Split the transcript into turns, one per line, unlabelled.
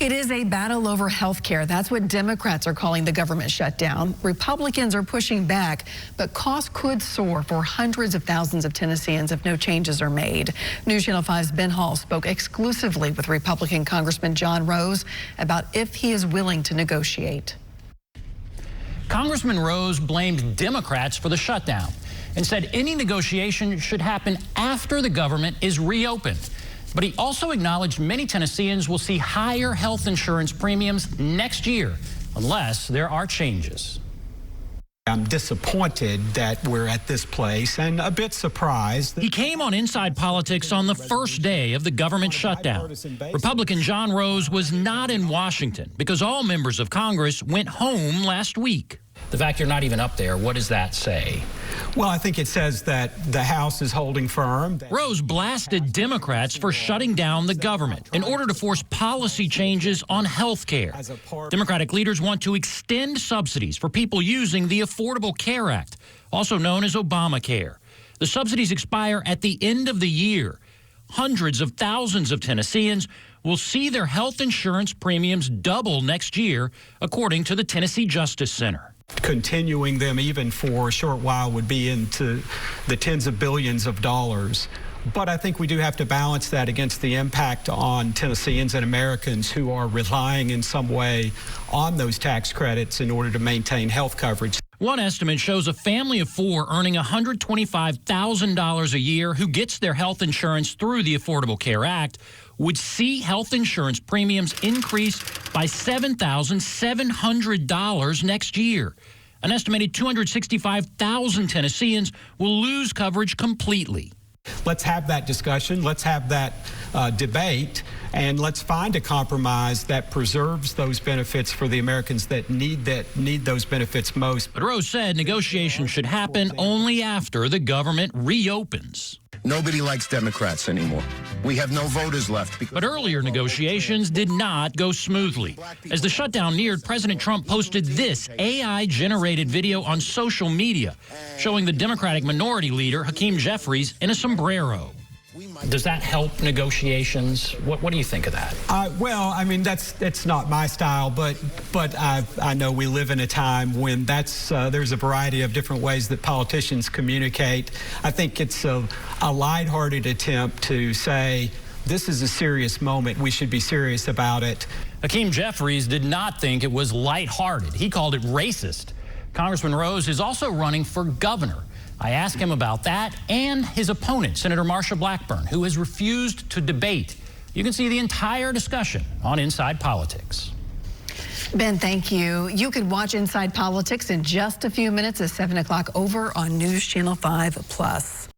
It is a battle over health care. That's what Democrats are calling the government shutdown. Republicans are pushing back, but costs could soar for hundreds of thousands of Tennesseans if no changes are made. News Channel 5's Ben Hall spoke exclusively with Republican Congressman John Rose about if he is willing to negotiate.
Congressman Rose blamed Democrats for the shutdown and said any negotiation should happen after the government is reopened. But he also acknowledged many Tennesseans will see higher health insurance premiums next year unless there are changes.
I'm disappointed that we're at this place and a bit surprised.
He came on Inside Politics on the first day of the government shutdown. Republican John Rose was not in Washington because all members of Congress went home last week. The fact you're not even up there, what does that say?
Well, I think it says that the House is holding firm.
Rose blasted Democrats for shutting down the government in order to force policy changes on health care. Democratic leaders want to extend subsidies for people using the Affordable Care Act, also known as Obamacare. The subsidies expire at the end of the year. Hundreds of thousands of Tennesseans will see their health insurance premiums double next year, according to the Tennessee Justice Center.
Continuing them even for a short while would be into the tens of billions of dollars. But I think we do have to balance that against the impact on Tennesseans and Americans who are relying in some way on those tax credits in order to maintain health coverage.
One estimate shows a family of four earning $125,000 a year who gets their health insurance through the Affordable Care Act would see health insurance premiums increase by $7,700 next year. An estimated 265,000 Tennesseans will lose coverage completely.
Let's have that discussion. Let's have that debate, and let's find a compromise that preserves those benefits for the Americans that need those benefits most.
But Rose said negotiations should happen only after the government reopens.
Nobody likes Democrats anymore. We have no voters left.
But earlier negotiations did not go smoothly. As the shutdown neared, President Trump posted this AI-generated video on social media showing the Democratic minority leader, Hakeem Jeffries, in a sombrero. Does that help negotiations? What do you think of that?
Well, I mean, that's not my style, but I know we live in a time when there's a variety of different ways that politicians communicate. I think it's a lighthearted attempt to say, this is a serious moment. We should be serious about it.
Hakeem Jeffries did not think it was lighthearted. He called it racist. Congressman Rose is also running for governor. I asked him about that and his opponent, Senator Marsha Blackburn, who has refused to debate. You can see the entire discussion on Inside Politics.
Ben, thank you. You can watch Inside Politics in just a few minutes at 7 o'clock over on News Channel 5 Plus.